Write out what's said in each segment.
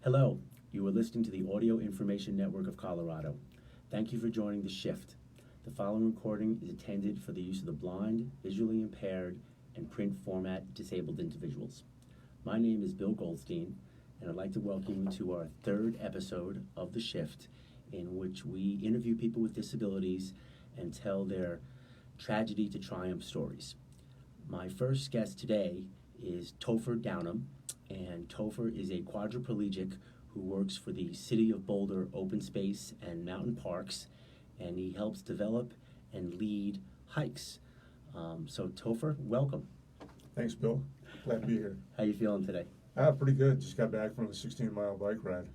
Hello, you are listening to the Audio Information Network of Colorado. Thank you for joining The Shift. The following recording is intended for the use of the blind, visually impaired, and print format disabled individuals. My name is Bill Goldstein, and I'd like to welcome you to our third episode of The Shift, in which we interview people with disabilities and tell their tragedy to triumph stories. My first guest today is Topher Downham, and Topher is a quadriplegic who works for the City of Boulder Open Space and Mountain Parks, and he helps develop and lead hikes. So Topher, welcome. Thanks, Bill. Glad to be here. How you feeling today? Pretty good. Just got back from a 16-mile bike ride.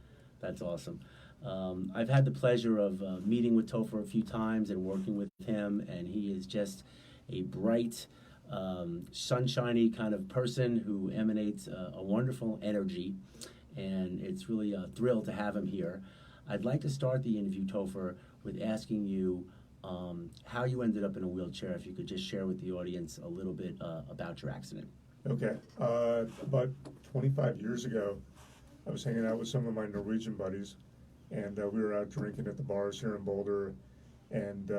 That's awesome. I've had the pleasure of meeting with Topher a few times and working with him, and he is just a bright, sunshiny kind of person who emanates a wonderful energy, and it's really a thrill to have him here. I'd like to start the interview, Topher, with asking you how you ended up in a wheelchair. If you could just share with the audience a little bit about your accident. Okay. About 25 years ago, I was hanging out with some of my Norwegian buddies, and we were out drinking at the bars here in Boulder, and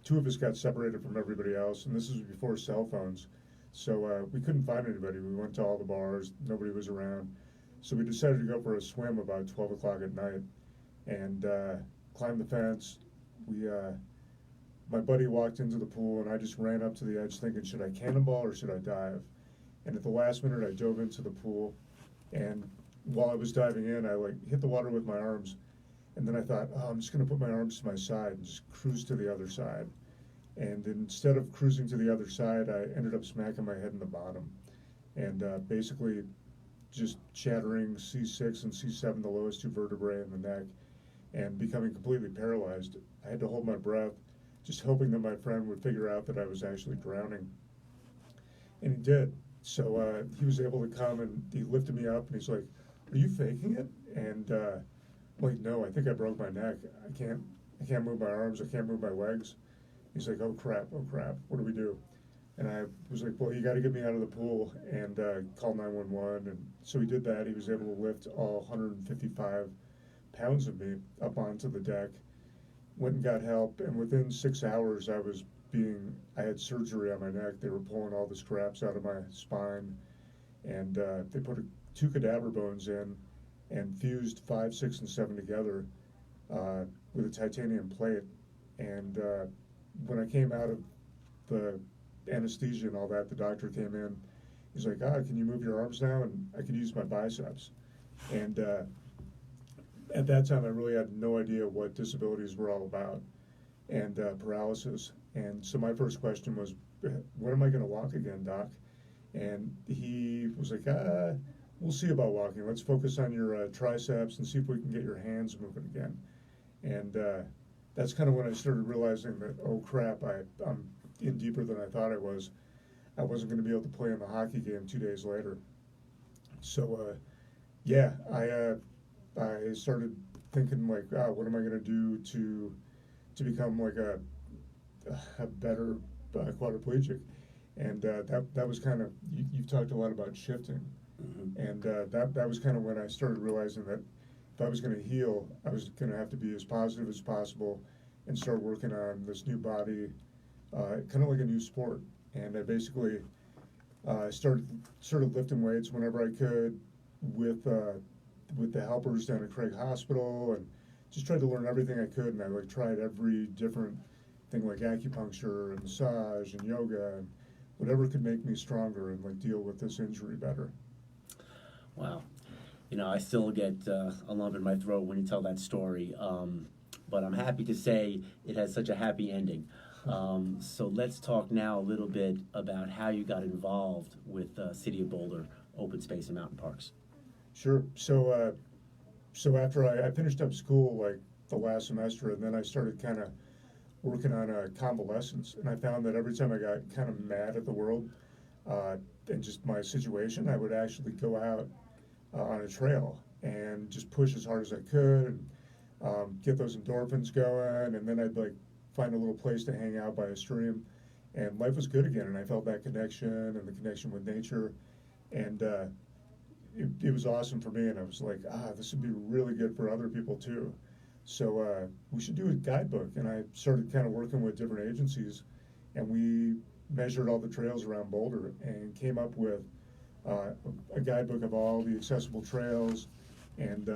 two of us got separated from everybody else, and this was before cell phones, so we couldn't find anybody. We went to all the bars, nobody was around, so we decided to go for a swim about 12 o'clock at night, and climbed the fence. My buddy walked into the pool, and I just ran up to the edge thinking, should I cannonball or should I dive? And at the last minute, I dove into the pool, and while I was diving in, I hit the water with my arms, and then I thought, I'm just going to put my arms to my side and just cruise to the other side. And instead of cruising to the other side, I ended up smacking my head in the bottom, and basically just shattering C6 and C7, the lowest two vertebrae in the neck, and becoming completely paralyzed. I had to hold my breath, just hoping that my friend would figure out that I was actually drowning. And he did. So he was able to come, and he lifted me up, and he's like, "Are you faking it?" And I'm like, "No, I think I broke my neck. I can't move my arms. I can't move my legs." He's like, "Oh crap, what do we do?" And I was like, "Well, you got to get me out of the pool and call 911." And so he did that. He was able to lift all 155 pounds of me up onto the deck, went and got help, and within 6 hours I had surgery on my neck. They were pulling all the scraps out of my spine, and they put two cadaver bones in and fused 5, 6, and 7 together with a titanium plate. And when I came out of the anesthesia and all that, the doctor came in. He's like, can you move your arms now? And I could use my biceps. And at that time, I really had no idea what disabilities were all about, and paralysis. And so my first question was, when am I going to walk again, Doc? And he was like, we'll see about walking. Let's focus on your triceps and see if we can get your hands moving again. And that's kind of when I started realizing that, oh crap, I'm in deeper than I thought I was. I wasn't going to be able to play in the hockey game 2 days later. So I started thinking what am I going to do to become like a better quadriplegic? And that was kind of, you've talked a lot about shifting. Mm-hmm. And that was kind of when I started realizing that if I was going to heal, I was going to have to be as positive as possible and start working on this new body, kind of like a new sport. And I basically started sort of lifting weights whenever I could with the helpers down at Craig Hospital, and just tried to learn everything I could. And I tried every different thing, like acupuncture and massage and yoga and whatever could make me stronger and deal with this injury better. Wow. I still get a lump in my throat when you tell that story, but I'm happy to say it has such a happy ending. So let's talk now a little bit about how you got involved with City of Boulder Open Space and Mountain Parks. Sure. So after I finished up school the last semester, and then I started kind of working on convalescence, and I found that every time I got kind of mad at the world and just my situation, I would actually go out on a trail and just push as hard as I could and get those endorphins going, and then I'd find a little place to hang out by a stream, and life was good again, and I felt that connection and the connection with nature. And it was awesome for me, and I was like, this would be really good for other people too. So we should do a guidebook, and I started kind of working with different agencies, and we measured all the trails around Boulder and came up with a guidebook of all the accessible trails, and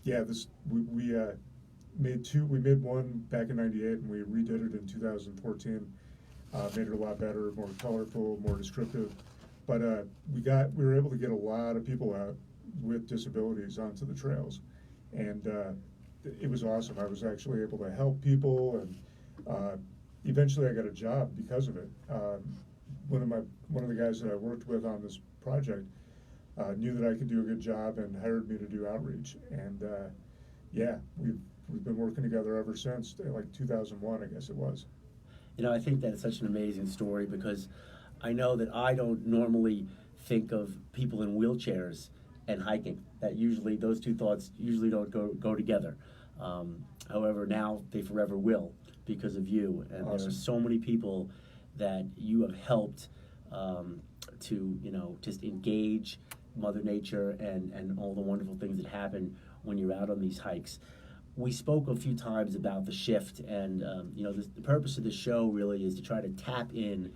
yeah, we made two. We made one back in '98, and we redid it in 2014. Made it a lot better, more colorful, more descriptive. But we were able to get a lot of people out with disabilities onto the trails, and it was awesome. I was actually able to help people, and eventually I got a job because of it. One of the guys that I worked with on this project knew that I could do a good job and hired me to do outreach. And yeah, we've been working together ever since, like 2001, I guess it was. You know, I think that's such an amazing story because I know that I don't normally think of people in wheelchairs and hiking. That usually, those two thoughts usually don't go together. However, now they forever will because of you. And Awesome. there are so many people that you have helped to, you know, just engage Mother Nature and all the wonderful things that happen when you're out on these hikes. We spoke a few times about the shift, and you know, the purpose of the show really is to try to tap in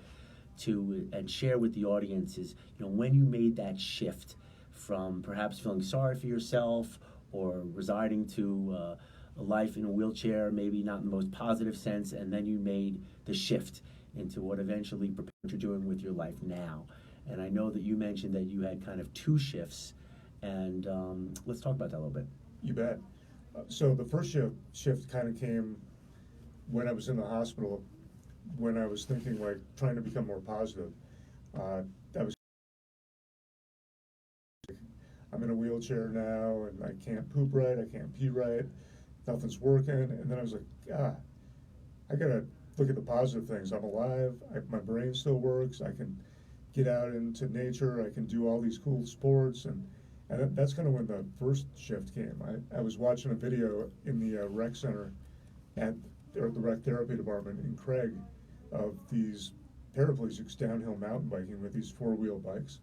to and share with the audience is, you know, when you made that shift from perhaps feeling sorry for yourself or residing to a life in a wheelchair, maybe not in the most positive sense, and then you made the shift into what eventually prepared you're doing with your life now. And I know that you mentioned that you had kind of two shifts, and let's talk about that a little bit. You bet. So the first shift kind of came when I was in the hospital, when I was thinking, like, trying to become more positive. I'm in a wheelchair now, and I can't poop right, I can't pee right, nothing's working. And then I was like, I gotta look at the positive things. I'm alive, my brain still works, I can get out into nature, I can do all these cool sports, and that's kind of when the first shift came. I was watching a video in the rec center at the rec therapy department in Craig of these paraplegics downhill mountain biking with these four-wheel bikes.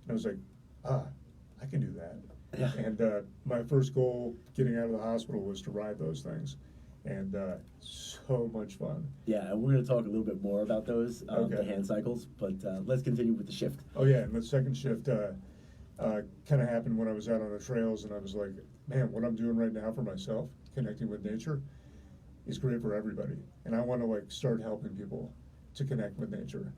And I was like, I can do that. Yeah. And my first goal getting out of the hospital was to ride those things. And so much fun. Yeah, and we're going to talk a little bit more about those, Okay. the hand cycles, but let's continue with the shift. Oh yeah, and the second shift kind of happened when I was out on the trails, and I was like, man, what I'm doing right now for myself, connecting with nature, is great for everybody. And I want to, like, start helping people to connect with nature.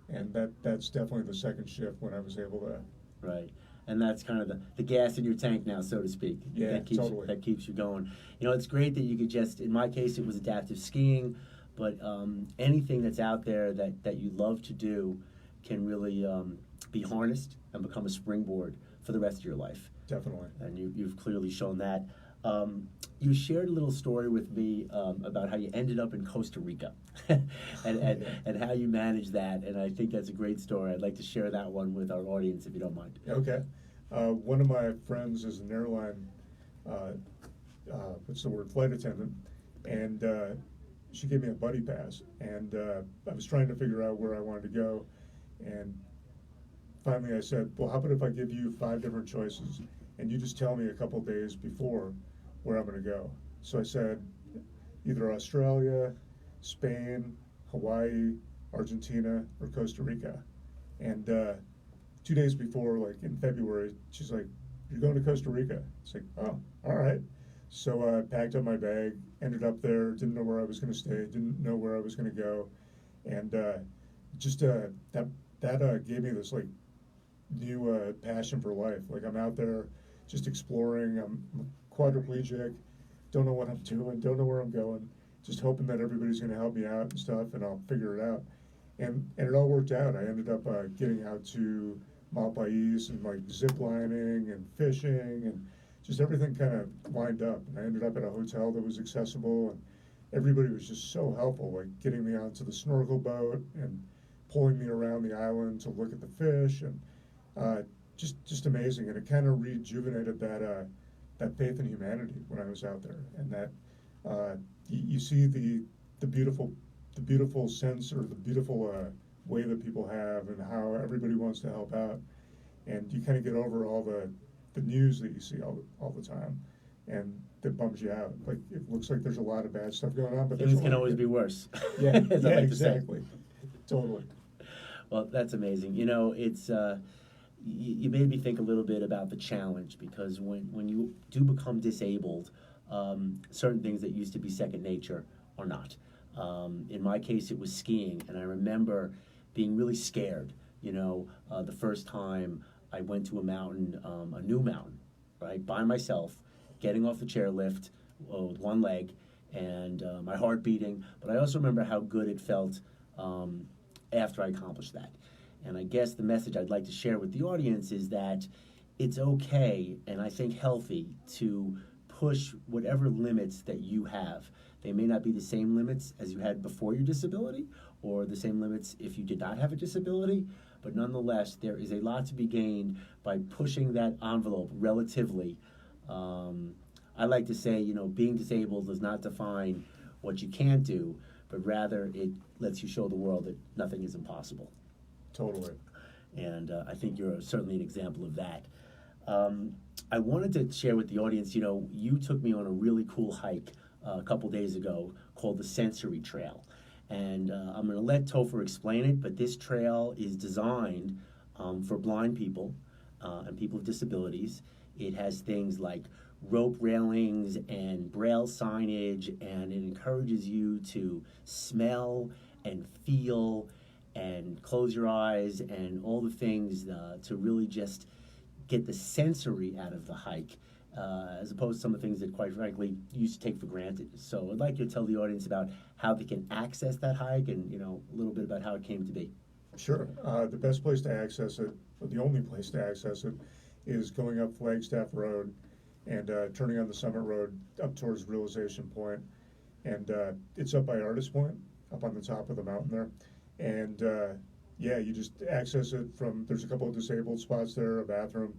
And that's definitely the second shift when I was able to. Right. And that's kind of the gas in your tank now, so to speak. Yeah, that keeps totally. that keeps you going. You know, it's great that you could just, in my case, it was adaptive skiing, but anything that's out there that you love to do can really be harnessed and become a springboard for the rest of your life. Definitely. And you've clearly shown that. You shared a little story with me about how you ended up in Costa Rica and how you managed that, and I think that's a great story. I'd like to share that one with our audience if you don't mind. Okay. One of my friends is an airline, flight attendant, and she gave me a buddy pass, and I was trying to figure out where I wanted to go, and finally I said, well, how about if I give you 5 different choices, and you just tell me a couple days before where I'm going to go. So I said either Australia, Spain, Hawaii, Argentina, or Costa Rica. And 2 days before, like in February, she's like, you're going to Costa Rica. It's like, oh, all right. So I packed up my bag, ended up there, didn't know where I was going to stay, didn't know where I was going to go. And that gave me this, like, new passion for life. Like, I'm out there just exploring. I'm quadriplegic, don't know what I'm doing, don't know where I'm going, just hoping that everybody's going to help me out and stuff, and I'll figure it out. And it all worked out. I ended up getting out to Malpais and, like, zip lining and fishing, and just everything kind of lined up. And I ended up at a hotel that was accessible, and everybody was just so helpful, like getting me onto the snorkel boat and pulling me around the island to look at the fish, and just amazing. And it kind of rejuvenated that faith in humanity when I was out there, and that you see the beautiful sense, or the beautiful way that people have, and how everybody wants to help out. and you kind of get over all the news that you see all the time, and that bums you out. Like, it looks like there's a lot of bad stuff going on, but Things can always be worse. Yeah, as I yeah, like to say. exactly, totally. Well, that's amazing. You know, it's you made me think a little bit about the challenge, because when you do become disabled, certain things that used to be second nature are not. In my case, it was skiing, and I remember being really scared. You know, the first time I went to a mountain, a new mountain, right, by myself, getting off the chairlift with one leg, and my heart beating. But I also remember how good it felt after I accomplished that. And I guess the message I'd like to share with the audience is that it's okay, and I think healthy, to push whatever limits that you have. They may not be the same limits as you had before your disability, or the same limits if you did not have a disability, but nonetheless, there is a lot to be gained by pushing that envelope relatively. I like to say, you know, being disabled does not define what you can't do, but rather it lets you show the world that nothing is impossible. Totally. And I think you're certainly an example of that. I wanted to share with the audience, you know, you took me on a really cool hike a couple days ago called the Sensory Trail. And I'm going to let Topher explain it, but this trail is designed for blind people and people with disabilities. It has things like rope railings and braille signage, and it encourages you to smell and feel and close your eyes and all the things to really just get the sensory out of the hike, as opposed to some of the things that, quite frankly, you used to take for granted. So I'd like you to tell the audience about how they can access that hike, and, you know, a little bit about how it came to be. Sure. The best place to access it, or the only place to access it, is going up Flagstaff Road and turning on the Summit Road up towards Realization Point. And it's up by Artist Point, up on the top of the mountain there. And yeah, you just access it from, there's a couple of disabled spots there, a bathroom.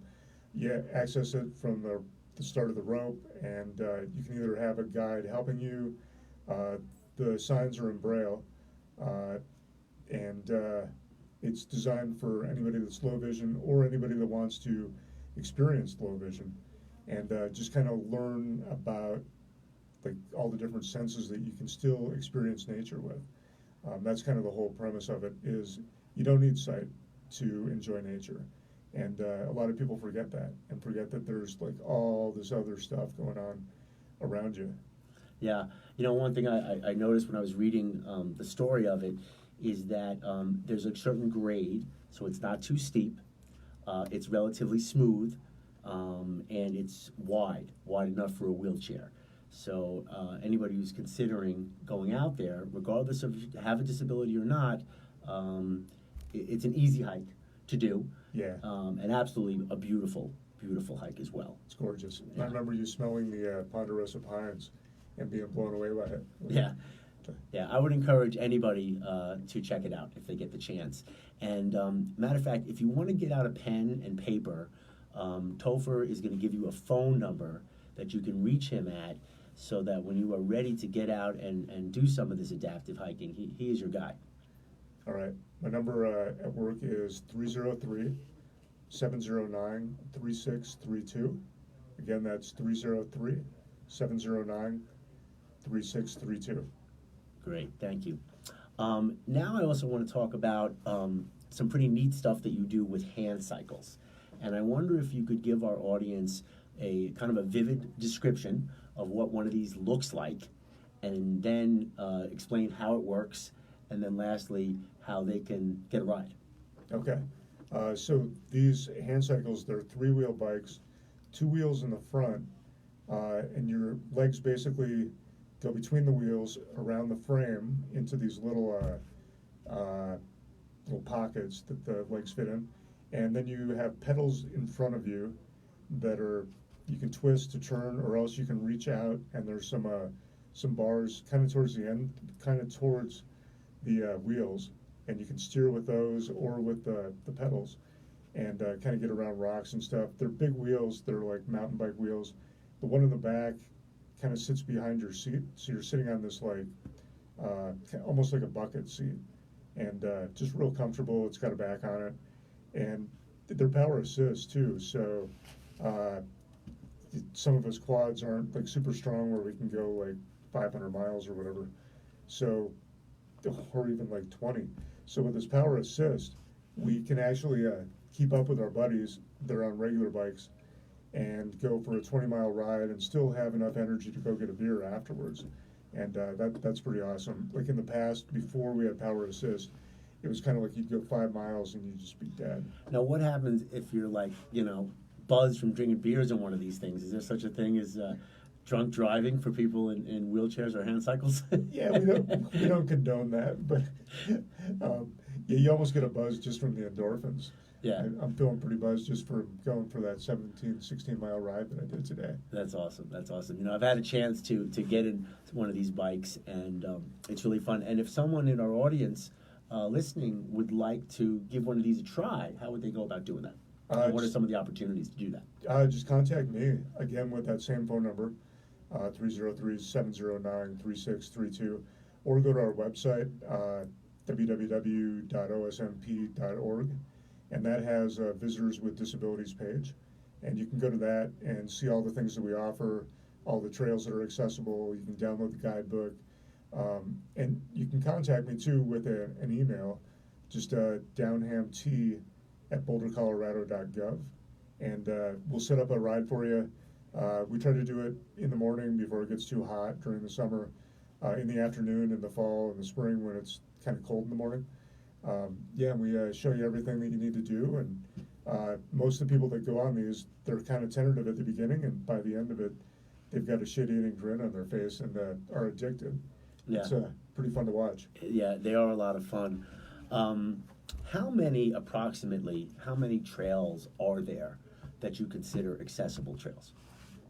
Yeah, access it from the start of the rope, and you can either have a guide helping you. The signs are in Braille, and it's designed for anybody that's low vision or anybody that wants to experience low vision, and just kind of learn about like all the different senses that you can still experience nature with. That's kind of the whole premise of it, is you don't need sight to enjoy nature. And a lot of people forget that, and forget that there's like all this other stuff going on around you. Yeah, you know, one thing I noticed when I was reading the story of it is that there's a certain grade, so it's not too steep, it's relatively smooth, and it's wide enough for a wheelchair. So anybody who's considering going out there, regardless of if you have a disability or not, it's an easy hike to do. Yeah. And absolutely a beautiful, beautiful hike as well. It's gorgeous. Yeah. I remember you smelling the Ponderosa pines and being blown away by it. Yeah. Yeah, I would encourage anybody to check it out if they get the chance. And matter of fact, if you want to get out a pen and paper, Topher is going to give you a phone number that you can reach him at, so that when you are ready to get out and do some of this adaptive hiking, he is your guy. All right. My number at work is 303-709-3632. Again, that's 303-709-3632. Great, thank you. Now I also want to talk about some pretty neat stuff that you do with hand cycles. And I wonder if you could give our audience a kind of a vivid description of what one of these looks like, and then explain how it works, and then lastly, how they can get a ride. Okay. So these hand cycles, they're three-wheel bikes, two wheels in the front, and your legs basically go between the wheels around the frame into these little pockets that the legs fit in, and then you have pedals in front of you that you can twist to turn, or else you can reach out, and there's some bars kind of towards the end, kind of towards the wheels, and you can steer with those or with the pedals, and kind of get around rocks and stuff. They're big wheels. They're like mountain bike wheels. The one in the back kind of sits behind your seat, so you're sitting on this like almost like a bucket seat, and just real comfortable. It's got a back on it, and they're power assist too, so some of us quads aren't like super strong where we can go like 500 miles or whatever, so or even like 20. So with this power assist, we can actually keep up with our buddies that are on regular bikes and go for a 20-mile ride and still have enough energy to go get a beer afterwards. And that's pretty awesome. Like in the past, before we had power assist, it was kind of like you'd go 5 miles and you'd just be dead. Now, what happens if you're like, buzzed from drinking beers in one of these things? Is there such a thing as drunk driving for people in wheelchairs or hand cycles? Yeah, we don't condone that, but yeah, you almost get a buzz just from the endorphins. Yeah. I'm feeling pretty buzzed just for going for that 16-mile ride that I did today. That's awesome. That's awesome. I've had a chance to get in one of these bikes, and it's really fun. And if someone in our audience listening would like to give one of these a try, how would they go about doing that? What are some of the opportunities to do that? Just contact me, again, with that same phone number, 303-709-3632, or go to our website, www.osmp.org, and that has a Visitors with Disabilities page. And you can go to that and see all the things that we offer, all the trails that are accessible. You can download the guidebook. And you can contact me, too, with an email, just downhamt@bouldercolorado.gov, and we'll set up a ride for you. We try to do it in the morning before it gets too hot during the summer, in the afternoon, in the fall, in the spring when it's kind of cold in the morning. Yeah, and we show you everything that you need to do, and most of the people that go on these, they're kind of tentative at the beginning, and by the end of it, they've got a shit-eating grin on their face and are addicted. Yeah. It's pretty fun to watch. Yeah, they are a lot of fun. How many trails are there that you consider accessible trails?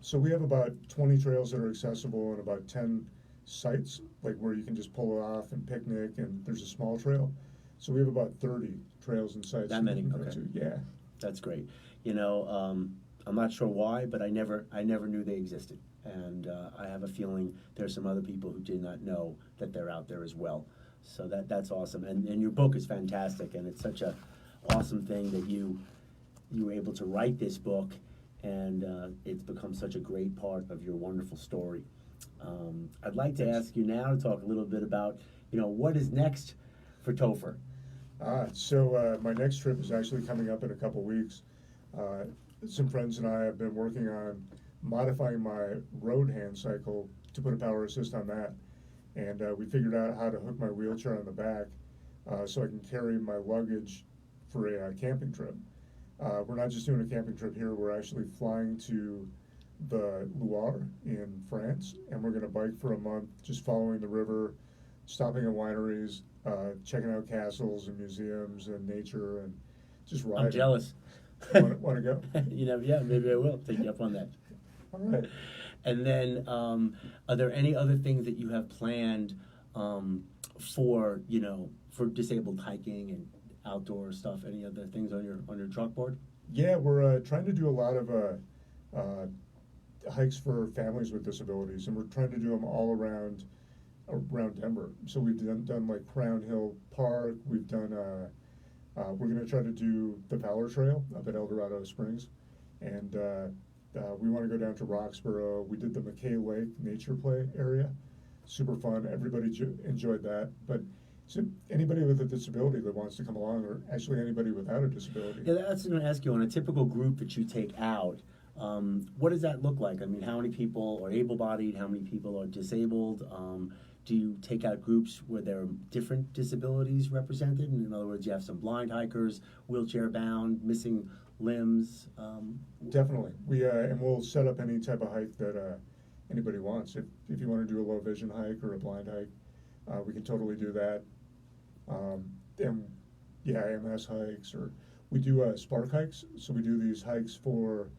So we have about 20 trails that are accessible and about 10 sites, like where you can just pull it off and picnic, and there's a small trail. So we have about 30 trails and sites. That many? You can go Okay. to. Yeah. That's great. I'm not sure why, but I never knew they existed. And I have a feeling there's some other people who did not know that they're out there as well. So that's awesome. And your book is fantastic, and it's such a awesome thing that you were able to write this book, and it's become such a great part of your wonderful story. I'd like to ask you now to talk a little bit about, what is next for Topher? So my next trip is actually coming up in a couple weeks. Some friends and I have been working on modifying my road hand cycle to put a power assist on that. And we figured out how to hook my wheelchair on the back so I can carry my luggage for a camping trip. We're not just doing a camping trip here, we're actually flying to the Loire in France, and we're going to bike for a month, just following the river, stopping at wineries, checking out castles and museums and nature, and just riding. I'm jealous. Want to go? Yeah, maybe I will take you up on that. All right. And then, are there any other things that you have planned for disabled hiking and outdoor stuff? Any other things on your chalkboard? Yeah, we're trying to do a lot of hikes for families with disabilities, and we're trying to do them all around Denver. So we've done like Crown Hill Park. We've done. We're going to try to do the Fowler Trail up at El Dorado Springs, and we want to go down to Roxborough. We did the McKay Lake Nature Play area. Super fun. Everybody enjoyed that. But so anybody with a disability that wants to come along, or actually anybody without a disability. Yeah, that's what I'm going to ask you. On a typical group that you take out, what does that look like? I mean, how many people are able-bodied? How many people are disabled? Do you take out groups where there are different disabilities represented? In other words, you have some blind hikers, wheelchair-bound, missing limbs. Definitely. And we'll set up any type of hike that anybody wants. If you want to do a low vision hike or a blind hike, we can totally do that. And MS hikes, or we do spark hikes. So we do these hikes for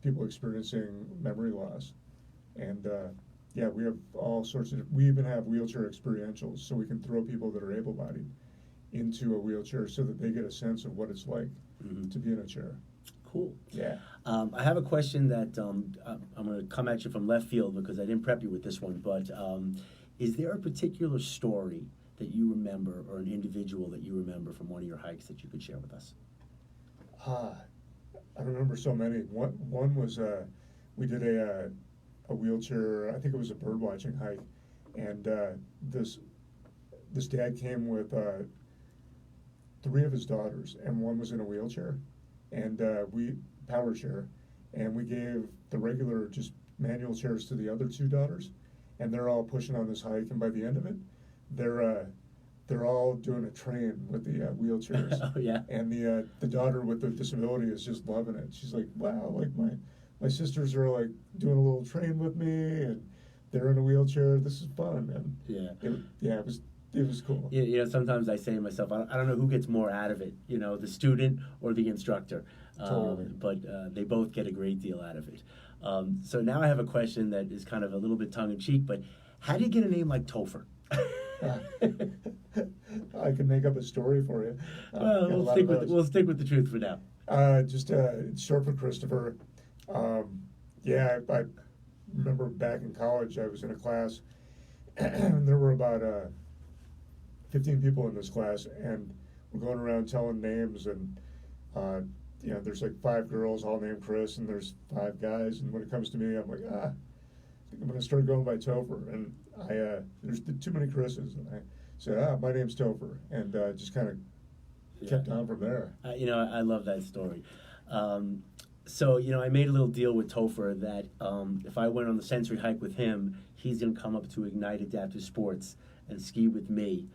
people experiencing memory loss. And we have all sorts of. We even have wheelchair experientials, so we can throw people that are able-bodied into a wheelchair so that they get a sense of what it's like to be in a chair. Cool. Yeah. I have a question that I'm going to come at you from left field because I didn't prep you with this one, but is there a particular story that you remember or an individual that you remember from one of your hikes that you could share with us? I remember so many. One was we did a wheelchair. I think it was a bird watching hike, and this dad came with three of his daughters, and one was in a wheelchair, and we power chair, and we gave the regular just manual chairs to the other two daughters, and they're all pushing on this hike, and by the end of it, they're all doing a train with the wheelchairs. Oh, yeah. And the daughter with the disability is just loving it. She's like, wow, like my sisters are like doing a little train with me, and they're in a wheelchair. This is fun. And Yeah. it was cool. You know, sometimes I say to myself, I don't know who gets more out of it, you know, the student or the instructor. Totally. But they both get a great deal out of it. So now I have a question that is kind of a little bit tongue-in-cheek, but how do you get a name like Topher? I can make up a story for you. Well, we'll stick with the truth for now. Just it's short for Christopher. Yeah, I remember back in college, I was in a class, and there were about 15 people in this class, and we're going around telling names, and you know, there's like 5 girls all named Chris, and there's 5 guys, and when it comes to me, I'm like, I think I'm going to start going by Topher, and there's too many Chris's, and I said, my name's Topher, and just kind of kept on from there. You know, I love that story. So, you know, I made a little deal with Topher that if I went on the sensory hike with him, he's going to come up to Ignite Adaptive Sports and ski with me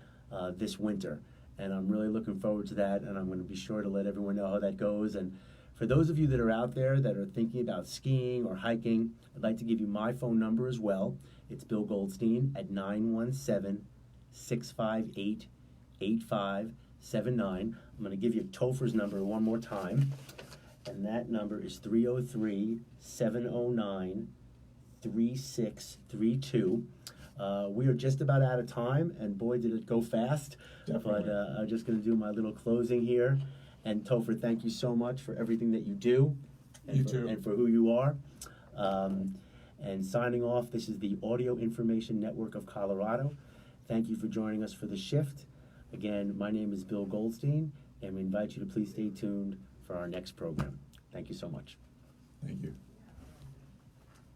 this winter. And I'm really looking forward to that, and I'm going to be sure to let everyone know how that goes. And for those of you that are out there that are thinking about skiing or hiking, I'd like to give you my phone number as well. It's Bill Goldstein at 917-658-8579. I'm going to give you Topher's number one more time, and that number is 303-709-3632. We are just about out of time, and boy, did it go fast. Definitely. But I'm just going to do my little closing here. And Topher, thank you so much for everything that you do. And too. For who you are. And signing off, this is the Audio Information Network of Colorado. Thank you for joining us for The Shift. Again, my name is Bill Goldstein, and we invite you to please stay tuned for our next program. Thank you so much. Thank you.